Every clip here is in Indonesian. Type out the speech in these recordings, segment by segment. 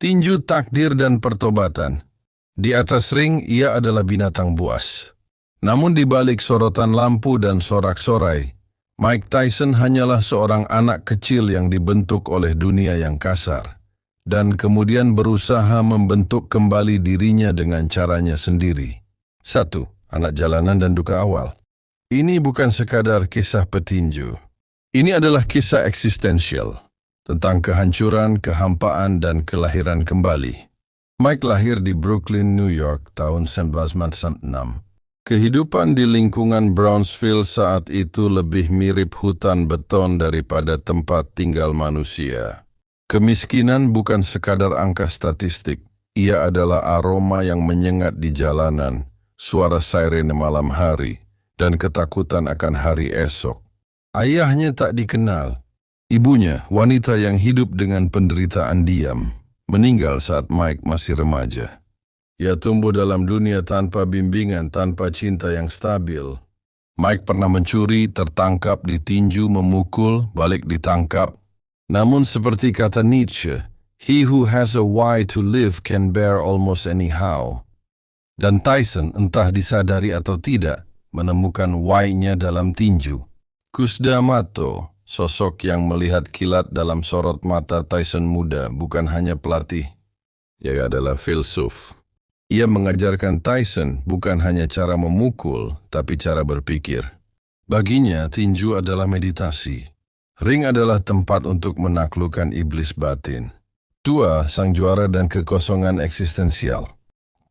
Tinju takdir dan pertobatan. Di atas ring, ia adalah binatang buas. Namun di balik sorotan lampu dan sorak-sorai, Mike Tyson hanyalah seorang anak kecil yang dibentuk oleh dunia yang kasar, dan kemudian berusaha membentuk kembali dirinya dengan caranya sendiri. 1. Anak jalanan dan duka awal. Ini bukan sekadar kisah petinju. Ini adalah kisah eksistensial, tentang kehancuran, kehampaan, dan kelahiran kembali. Mike lahir di Brooklyn, New York, tahun 1996. Kehidupan di lingkungan Brownsville saat itu lebih mirip hutan beton daripada tempat tinggal manusia. Kemiskinan bukan sekadar angka statistik. Ia adalah aroma yang menyengat di jalanan, suara siren malam hari, dan ketakutan akan hari esok. Ayahnya tak dikenal. Ibunya, wanita yang hidup dengan penderitaan diam, meninggal saat Mike masih remaja. Ia tumbuh dalam dunia tanpa bimbingan, tanpa cinta yang stabil. Mike pernah mencuri, tertangkap, ditinju, memukul, balik ditangkap. Namun seperti kata Nietzsche, "He who has a why to live can bear almost anyhow." Dan Tyson, entah disadari atau tidak, menemukan why-nya dalam tinju. Kusda Mato, sosok yang melihat kilat dalam sorot mata Tyson muda, bukan hanya pelatih. Ia adalah filsuf. Ia mengajarkan Tyson bukan hanya cara memukul, tapi cara berpikir. Baginya, tinju adalah meditasi. Ring adalah tempat untuk menaklukkan iblis batin. 2. Sang juara dan kekosongan eksistensial.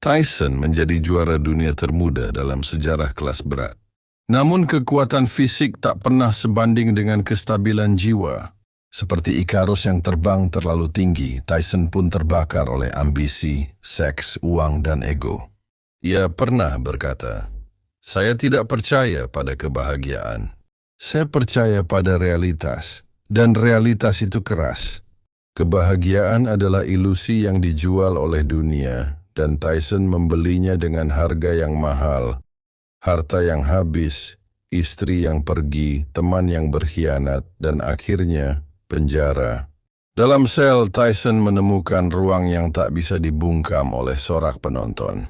Tyson menjadi juara dunia termuda dalam sejarah kelas berat. Namun kekuatan fisik tak pernah sebanding dengan kestabilan jiwa. Seperti Ikarus yang terbang terlalu tinggi, Tyson pun terbakar oleh ambisi, seks, uang, dan ego. Ia pernah berkata, "Saya tidak percaya pada kebahagiaan. Saya percaya pada realitas, dan realitas itu keras. Kebahagiaan adalah ilusi yang dijual oleh dunia, dan Tyson membelinya dengan harga yang mahal. Harta yang habis, istri yang pergi, teman yang berkhianat, dan akhirnya penjara." Dalam sel, Tyson menemukan ruang yang tak bisa dibungkam oleh sorak penonton.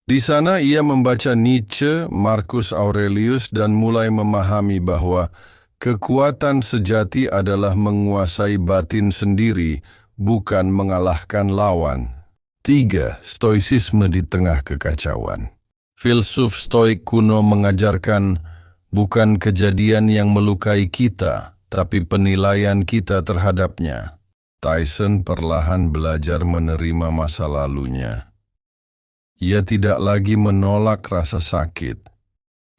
Di sana ia membaca Nietzsche, Marcus Aurelius, dan mulai memahami bahwa kekuatan sejati adalah menguasai batin sendiri, bukan mengalahkan lawan. 3. Stoicisme di tengah kekacauan. Filsuf Stoik kuno mengajarkan bukan kejadian yang melukai kita, tapi penilaian kita terhadapnya. Tyson perlahan belajar menerima masa lalunya. Ia tidak lagi menolak rasa sakit.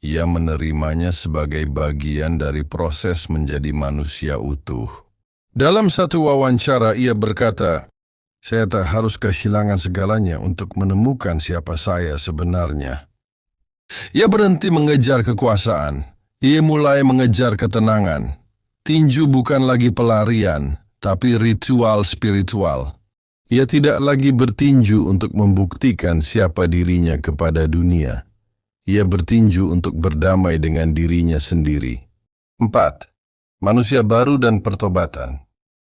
Ia menerimanya sebagai bagian dari proses menjadi manusia utuh. Dalam satu wawancara ia berkata, "Saya tak harus kehilangan segalanya untuk menemukan siapa saya sebenarnya." Ia berhenti mengejar kekuasaan. Ia mulai mengejar ketenangan. Tinju bukan lagi pelarian, tapi ritual spiritual. Ia tidak lagi bertinju untuk membuktikan siapa dirinya kepada dunia. Ia bertinju untuk berdamai dengan dirinya sendiri. 4. Manusia baru dan pertobatan.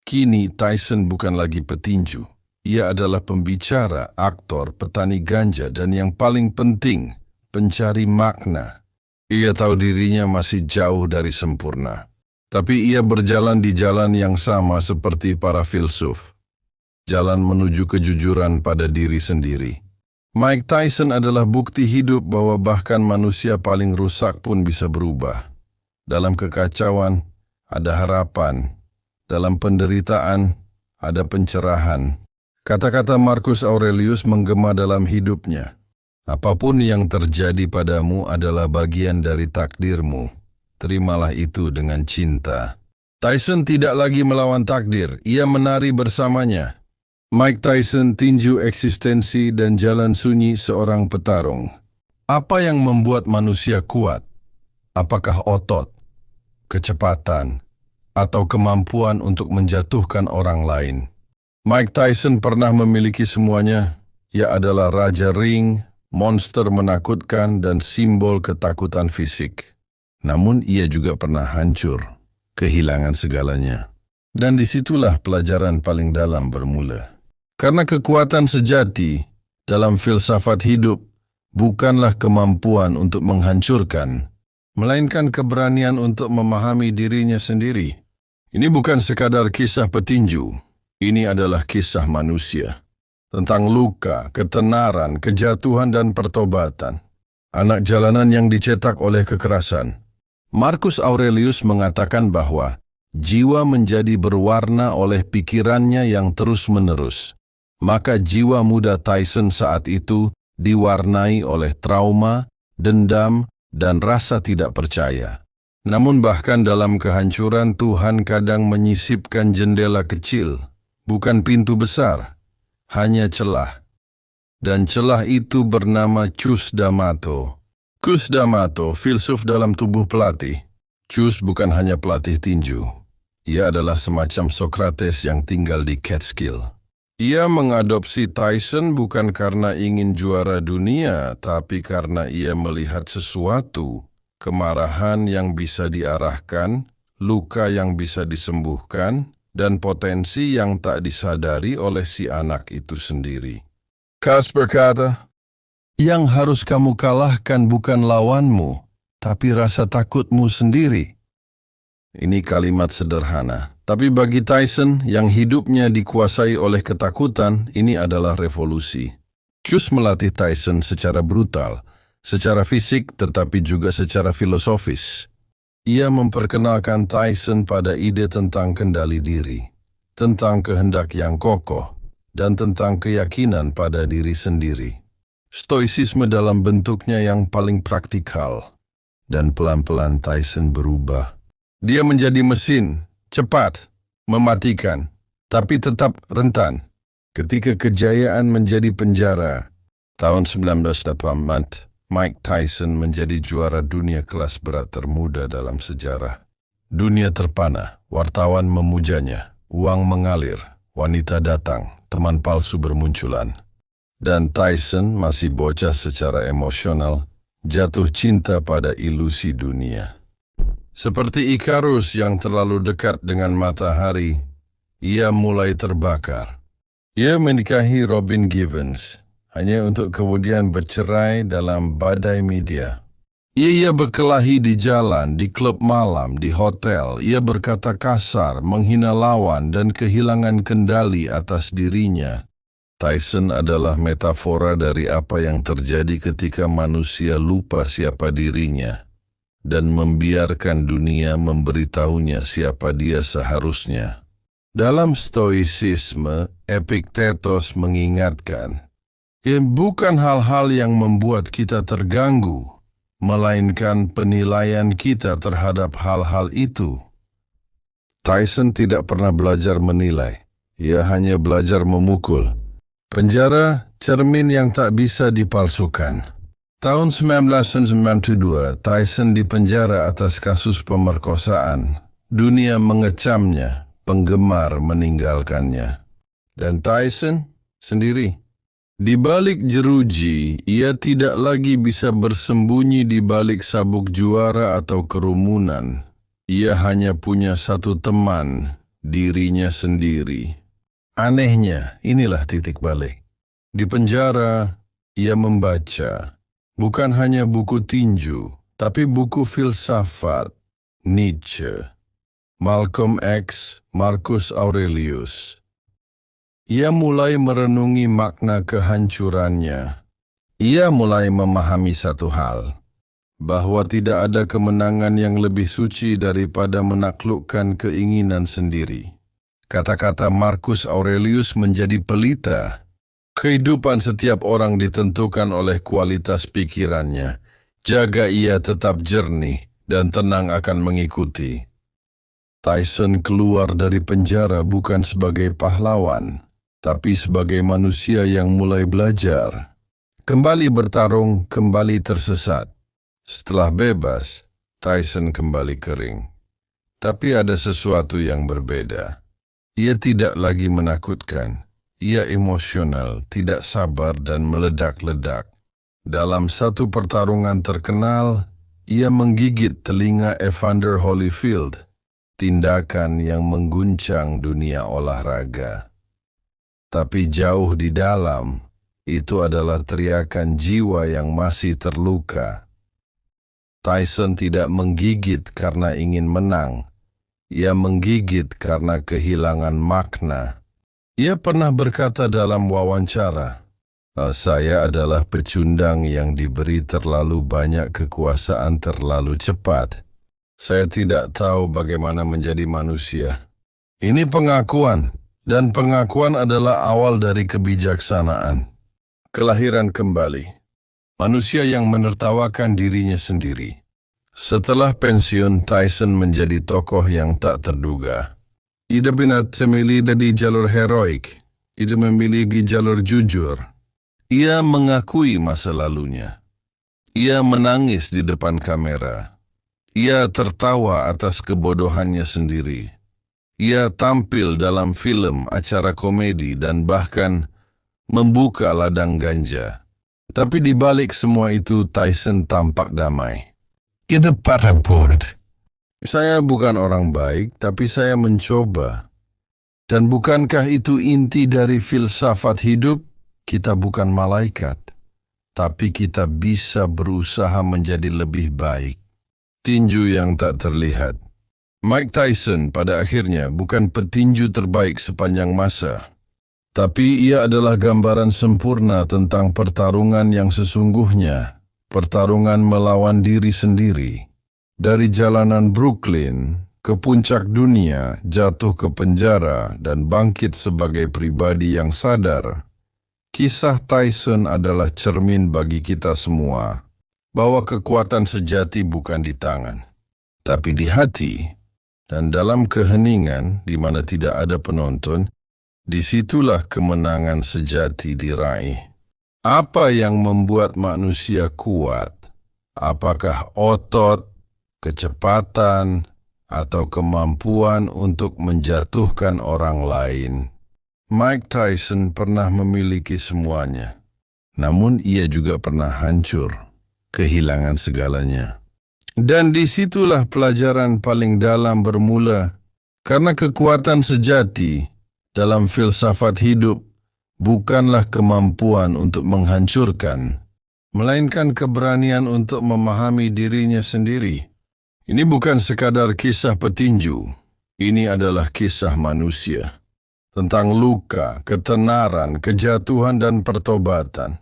Kini Tyson bukan lagi petinju. Ia adalah pembicara, aktor, petani ganja, dan yang paling penting, pencari makna. Ia tahu dirinya masih jauh dari sempurna. Tapi ia berjalan di jalan yang sama seperti para filsuf. Jalan menuju kejujuran pada diri sendiri. Mike Tyson adalah bukti hidup bahwa bahkan manusia paling rusak pun bisa berubah. Dalam kekacauan, ada harapan. Dalam penderitaan, ada pencerahan. Kata-kata Marcus Aurelius menggema dalam hidupnya. Apapun yang terjadi padamu adalah bagian dari takdirmu. Terimalah itu dengan cinta. Tyson tidak lagi melawan takdir, ia menari bersamanya. Mike Tyson, tinju eksistensi dan jalan sunyi seorang petarung. Apa yang membuat manusia kuat? Apakah otot, kecepatan, atau kemampuan untuk menjatuhkan orang lain? Mike Tyson pernah memiliki semuanya. Ia adalah raja ring, monster menakutkan, dan simbol ketakutan fisik. Namun ia juga pernah hancur, kehilangan segalanya. Dan disitulah pelajaran paling dalam bermula. Karena kekuatan sejati dalam filsafat hidup bukanlah kemampuan untuk menghancurkan, melainkan keberanian untuk memahami dirinya sendiri. Ini bukan sekadar kisah petinju, ini adalah kisah manusia. Tentang luka, ketenaran, kejatuhan, dan pertobatan. Anak jalanan yang dicetak oleh kekerasan. Marcus Aurelius mengatakan bahwa jiwa menjadi berwarna oleh pikirannya yang terus-menerus. Maka jiwa muda Tyson saat itu diwarnai oleh trauma, dendam, dan rasa tidak percaya. Namun bahkan dalam kehancuran Tuhan kadang menyisipkan jendela kecil, bukan pintu besar, hanya celah. Dan celah itu bernama Cus D'Amato. Cus D'Amato, filsuf dalam tubuh pelatih. Cus bukan hanya pelatih tinju. Ia adalah semacam Socrates yang tinggal di Catskill. Ia mengadopsi Tyson bukan karena ingin juara dunia, tapi karena ia melihat sesuatu, kemarahan yang bisa diarahkan, luka yang bisa disembuhkan, dan potensi yang tak disadari oleh si anak itu sendiri. Kas berkata, "Yang harus kamu kalahkan bukan lawanmu, tapi rasa takutmu sendiri." Ini kalimat sederhana, tapi bagi Tyson yang hidupnya dikuasai oleh ketakutan, ini adalah revolusi. Cus melatih Tyson secara brutal, secara fisik tetapi juga secara filosofis. Ia memperkenalkan Tyson pada ide tentang kendali diri, tentang kehendak yang kokoh, dan tentang keyakinan pada diri sendiri. Stoicisme dalam bentuknya yang paling praktikal, dan pelan-pelan Tyson berubah. Dia menjadi mesin, cepat, mematikan, tapi tetap rentan. Ketika kejayaan menjadi penjara, tahun 1984, Mike Tyson menjadi juara dunia kelas berat termuda dalam sejarah. Dunia terpana, wartawan memujanya, uang mengalir, wanita datang, teman palsu bermunculan. Dan Tyson masih bocah secara emosional, jatuh cinta pada ilusi dunia. Seperti Ikarus yang terlalu dekat dengan matahari, ia mulai terbakar. Ia menikahi Robin Givens, hanya untuk kemudian bercerai dalam badai media. Ia berkelahi di jalan, di klub malam, di hotel. Ia berkata kasar, menghina lawan, dan kehilangan kendali atas dirinya. Tyson adalah metafora dari apa yang terjadi ketika manusia lupa siapa dirinya dan membiarkan dunia memberitahunya siapa dia seharusnya. Dalam stoicisme, Epictetus mengingatkan, bukan hal-hal yang membuat kita terganggu, melainkan penilaian kita terhadap hal-hal itu. Tyson tidak pernah belajar menilai, ia hanya belajar memukul. Penjara, cermin yang tak bisa dipalsukan. Tahun 1992, Tyson dipenjara atas kasus pemerkosaan. Dunia mengecamnya, penggemar meninggalkannya. Dan Tyson sendiri. Di balik jeruji, ia tidak lagi bisa bersembunyi di balik sabuk juara atau kerumunan. Ia hanya punya satu teman, dirinya sendiri. Anehnya, inilah titik balik. Di penjara, ia membaca. Bukan hanya buku tinju, tapi buku filsafat, Nietzsche, Malcolm X, Marcus Aurelius. Ia mulai merenungi makna kehancurannya. Ia mulai memahami satu hal, bahwa tidak ada kemenangan yang lebih suci daripada menaklukkan keinginan sendiri. Kata-kata Marcus Aurelius menjadi pelita. Kehidupan setiap orang ditentukan oleh kualitas pikirannya. Jaga ia tetap jernih dan tenang akan mengikuti. Tyson keluar dari penjara bukan sebagai pahlawan, tapi sebagai manusia yang mulai belajar. Kembali bertarung, kembali tersesat. Setelah bebas, Tyson kembali kering. Tapi ada sesuatu yang berbeda. Ia tidak lagi menakutkan. Ia emosional, tidak sabar, dan meledak-ledak. Dalam satu pertarungan terkenal, ia menggigit telinga Evander Holyfield, tindakan yang mengguncang dunia olahraga. Tapi jauh di dalam, itu adalah teriakan jiwa yang masih terluka. Tyson tidak menggigit karena ingin menang. Ia menggigit karena kehilangan makna. Ia pernah berkata dalam wawancara, "Saya adalah pecundang yang diberi terlalu banyak kekuasaan terlalu cepat. Saya tidak tahu bagaimana menjadi manusia." Ini pengakuan, dan pengakuan adalah awal dari kebijaksanaan. Kelahiran kembali. Manusia yang menertawakan dirinya sendiri. Setelah pensiun, Tyson menjadi tokoh yang tak terduga. Ia tidak memilih di jalur heroik. Ia memilih di jalur jujur. Ia mengakui masa lalunya. Ia menangis di depan kamera. Ia tertawa atas kebodohannya sendiri. Ia tampil dalam film, acara komedi, dan bahkan membuka ladang ganja. Tapi di balik semua itu, Tyson tampak damai. Itu parabot. Saya bukan orang baik, tapi saya mencoba. Dan bukankah itu inti dari filsafat hidup? Kita bukan malaikat, tapi kita bisa berusaha menjadi lebih baik. Tinju yang tak terlihat. Mike Tyson pada akhirnya bukan petinju terbaik sepanjang masa, tapi ia adalah gambaran sempurna tentang pertarungan yang sesungguhnya. Pertarungan melawan diri sendiri. Dari jalanan Brooklyn ke puncak dunia, jatuh ke penjara, dan bangkit sebagai pribadi yang sadar. Kisah Tyson adalah cermin bagi kita semua, bahwa kekuatan sejati bukan di tangan, tapi di hati. Dan dalam keheningan, di mana tidak ada penonton, disitulah kemenangan sejati diraih. Apa yang membuat manusia kuat? Apakah otot, kecepatan, atau kemampuan untuk menjatuhkan orang lain? Mike Tyson pernah memiliki semuanya. Namun ia juga pernah hancur, kehilangan segalanya. Dan disitulah pelajaran paling dalam bermula. Karena kekuatan sejati dalam filsafat hidup bukanlah kemampuan untuk menghancurkan, melainkan keberanian untuk memahami dirinya sendiri. Ini bukan sekadar kisah petinju, ini adalah kisah manusia. Tentang luka, ketenaran, kejatuhan, dan pertobatan.